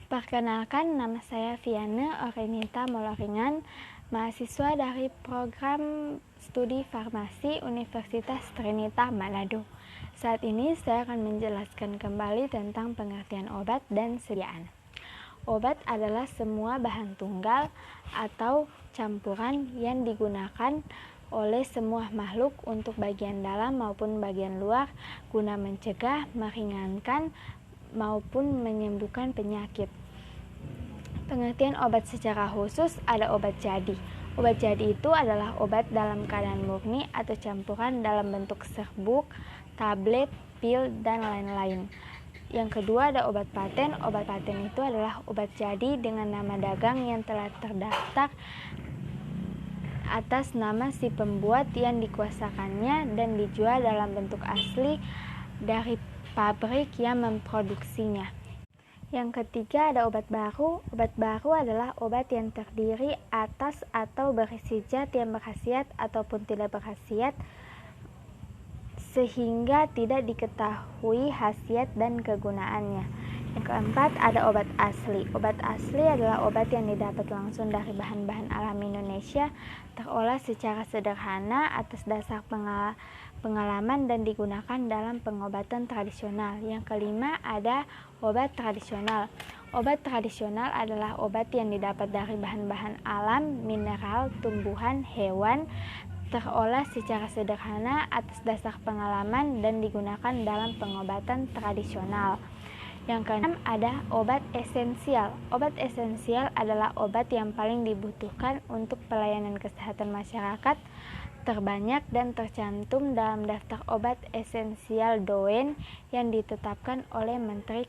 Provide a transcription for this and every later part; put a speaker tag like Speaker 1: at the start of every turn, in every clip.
Speaker 1: Perkenalkan, nama saya Viana Orenita Moloringan, mahasiswa dari program studi farmasi Universitas Trinita Manado. Saat ini saya akan menjelaskan kembali tentang pengertian obat dan sediaan. Obat adalah semua bahan tunggal atau campuran yang digunakan oleh semua makhluk untuk bagian dalam maupun bagian luar guna mencegah, meringankan, maupun menyembuhkan penyakit. Pengertian obat secara khusus ada obat jadi. Obat jadi itu adalah obat dalam keadaan murni atau campuran dalam bentuk serbuk, tablet, pil, dan lain-lain. Yang kedua ada obat paten. Obat paten itu adalah obat jadi dengan nama dagang yang telah terdaftar atas nama si pembuat yang dikuasakannya dan dijual dalam bentuk asli dari pabrik yang memproduksinya. Yang ketiga ada obat baru. Obat baru adalah obat yang terdiri atas atau berisi zat yang berkhasiat ataupun tidak berkhasiat sehingga tidak diketahui khasiat dan kegunaannya. Yang keempat ada obat asli. Obat asli adalah obat yang didapat langsung dari bahan-bahan alam Indonesia, terolah secara sederhana atas dasar pengalaman dan digunakan dalam pengobatan tradisional. Yang kelima ada obat tradisional. Obat tradisional adalah obat yang didapat dari bahan-bahan alam, mineral, tumbuhan, hewan, terolah secara sederhana atas dasar pengalaman dan digunakan dalam pengobatan tradisional. Yang keenam ada obat esensial. Obat esensial adalah obat yang paling dibutuhkan untuk pelayanan kesehatan masyarakat, terbanyak dan tercantum dalam daftar obat esensial DOEN yang ditetapkan oleh Menteri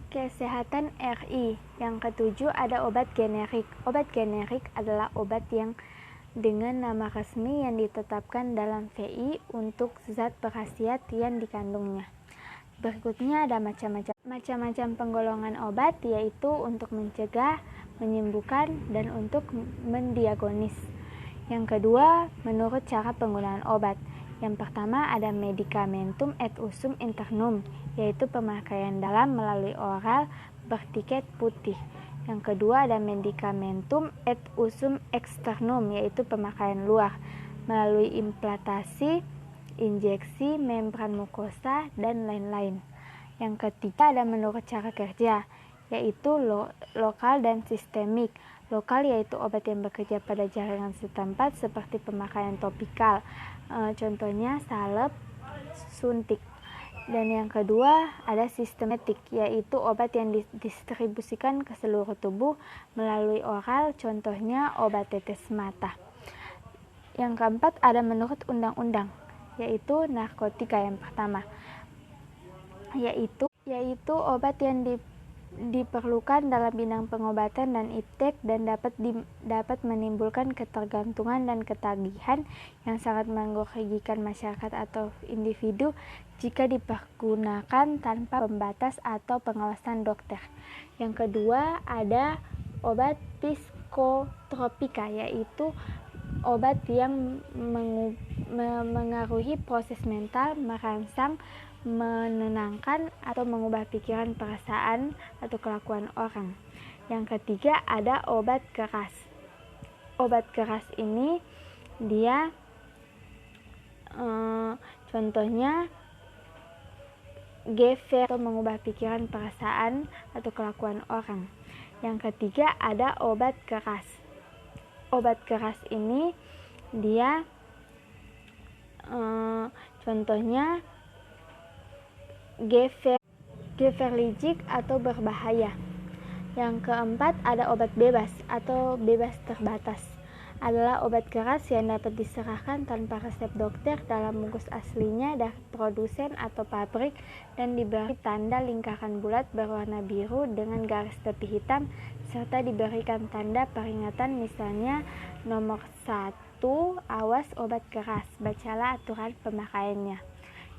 Speaker 1: Kesehatan RI. Yang ketujuh ada obat generik. Obat generik adalah obat yang dengan nama resmi yang ditetapkan dalam VI untuk zat berkhasiat yang dikandungnya. Berikutnya ada macam-macam penggolongan obat, yaitu untuk mencegah, menyembuhkan, dan untuk mendiagnosis. Yang kedua, menurut cara penggunaan obat. Yang pertama ada medicamentum et usum internum, yaitu pemakaian dalam melalui oral bertiket putih. Yang kedua ada medicamentum et usum externum, yaitu pemakaian luar melalui implantasi, injeksi, membran mukosa, dan lain-lain. Yang ketiga ada menurut cara kerja, yaitu lokal dan sistemik. Lokal yaitu obat yang bekerja pada jaringan setempat seperti pemakaian topikal, contohnya salep, suntik. Dan yang kedua ada sistematik, yaitu obat yang didistribusikan ke seluruh tubuh melalui oral, contohnya obat tetes mata. Yang keempat ada menurut undang-undang, yaitu narkotika. Yang pertama yaitu obat yang diperlukan dalam bidang pengobatan dan iptek dan dapat menimbulkan ketergantungan dan ketagihan yang sangat merugikan masyarakat atau individu jika dipergunakan tanpa pembatas atau pengawasan dokter. Yang kedua ada obat psikotropika, yaitu obat yang mengaruhi proses mental, merangsang, menenangkan, atau mengubah pikiran, perasaan, atau kelakuan orang. Yang ketiga ada obat keras. Obat keras ini dia contohnya gefer atau mengubah pikiran, perasaan, atau kelakuan orang. Yang ketiga ada obat keras. Obat keras ini dia contohnya geferligik atau berbahaya. Yang keempat ada obat bebas atau bebas terbatas. Adalah obat keras yang dapat diserahkan tanpa resep dokter dalam bungkus aslinya dari produsen atau pabrik dan diberi tanda lingkaran bulat berwarna biru dengan garis tepi hitam serta diberikan tanda peringatan, misalnya nomor 1, awas obat keras, bacalah aturan pemakaiannya.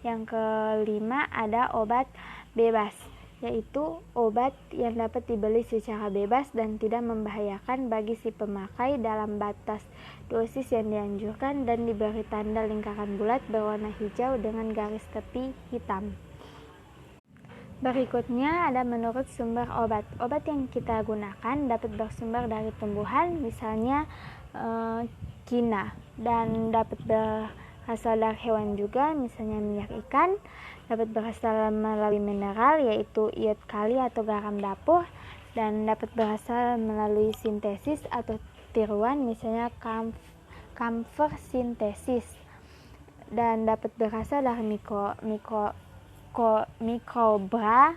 Speaker 1: Yang kelima ada obat bebas, yaitu obat yang dapat dibeli secara bebas dan tidak membahayakan bagi si pemakai dalam batas dosis yang dianjurkan dan diberi tanda lingkaran bulat berwarna hijau dengan garis tepi hitam. Berikutnya ada menurut sumber obat. Obat yang kita gunakan dapat bersumber dari tumbuhan, misalnya kina, dan dapat berasal dari hewan juga, misalnya minyak ikan, dapat berasal melalui mineral yaitu iod kali atau garam dapur, dan dapat berasal melalui sintesis atau tiruan, misalnya kamfer sintesis, dan dapat berasal dari mikroba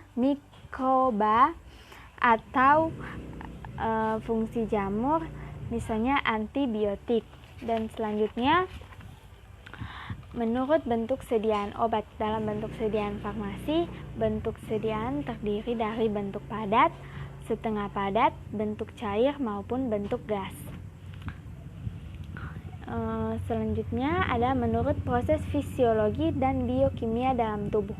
Speaker 1: atau fungsi jamur, misalnya antibiotik. Dan selanjutnya menurut bentuk sediaan obat. Dalam bentuk sediaan farmasi, bentuk sediaan terdiri dari bentuk padat, setengah padat, bentuk cair maupun bentuk gas. Selanjutnya ada menurut proses fisiologi dan biokimia dalam tubuh.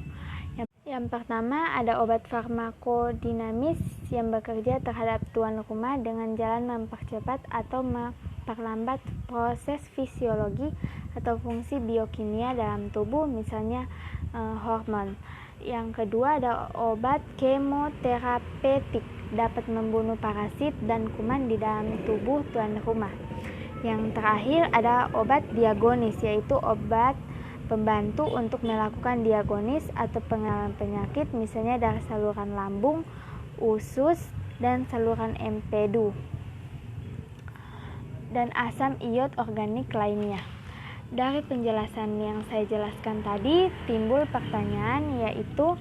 Speaker 1: Yang pertama ada obat farmakodinamis yang bekerja terhadap tuan rumah dengan jalan mempercepat atau memperlambat proses fisiologi atau fungsi biokimia dalam tubuh, misalnya hormon. Yang kedua ada obat kemoterapeutik, dapat membunuh parasit dan kuman di dalam tubuh tuan rumah. Yang terakhir ada obat diagonis, yaitu obat pembantu untuk melakukan diagonis atau pengenalan penyakit, misalnya dari saluran lambung, usus, dan saluran empedu, dan asam iod organik lainnya. Dari penjelasan yang saya jelaskan tadi, timbul pertanyaan, yaitu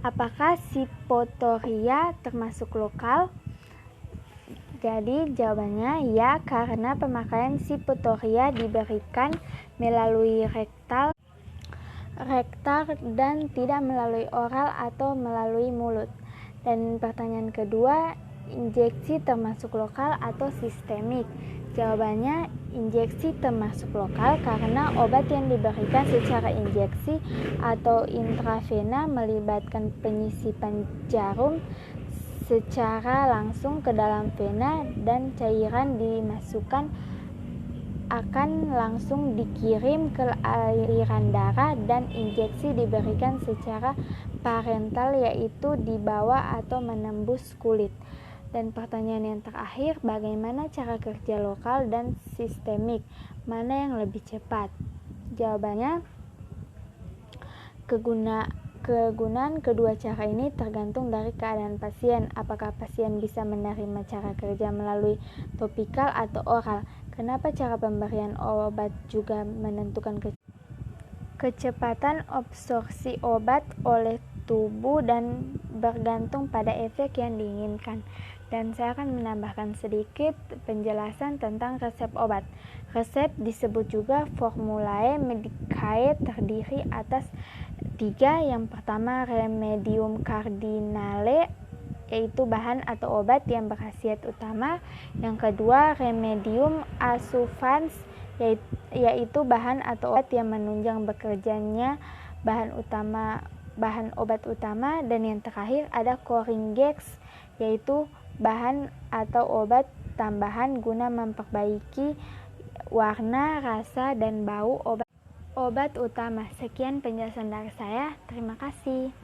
Speaker 1: apakah Siphotoria termasuk lokal? Jadi jawabannya ya, karena pemakaian Siphotoria diberikan melalui rektal dan tidak melalui oral atau melalui mulut. Dan pertanyaan kedua, injeksi termasuk lokal atau sistemik? Jawabannya injeksi termasuk lokal karena obat yang diberikan secara injeksi atau intravena melibatkan penyisipan jarum secara langsung ke dalam vena, dan cairan dimasukkan akan langsung dikirim ke aliran darah, dan injeksi diberikan secara parenteral yaitu di bawah atau menembus kulit. Dan pertanyaan yang terakhir, bagaimana cara kerja lokal dan sistemik? Mana yang lebih cepat? Jawabannya, kegunaan kedua cara ini tergantung dari keadaan pasien. Apakah pasien bisa menerima cara kerja melalui topikal atau oral? Kenapa cara pemberian obat juga menentukan kecepatan absorpsi obat oleh tubuh dan bergantung pada efek yang diinginkan. Dan saya akan menambahkan sedikit penjelasan tentang resep obat. Resep disebut juga formulae medicae, terdiri atas 3. Yang pertama remedium cardinale, yaitu bahan atau obat yang berkhasiat utama. Yang kedua remedium assuffans, yaitu bahan atau obat yang menunjang bekerjanya bahan obat utama. Dan yang terakhir ada corringex, yaitu bahan atau obat tambahan guna memperbaiki warna, rasa, dan bau obat utama. Sekian penjelasan dari saya. Terima kasih.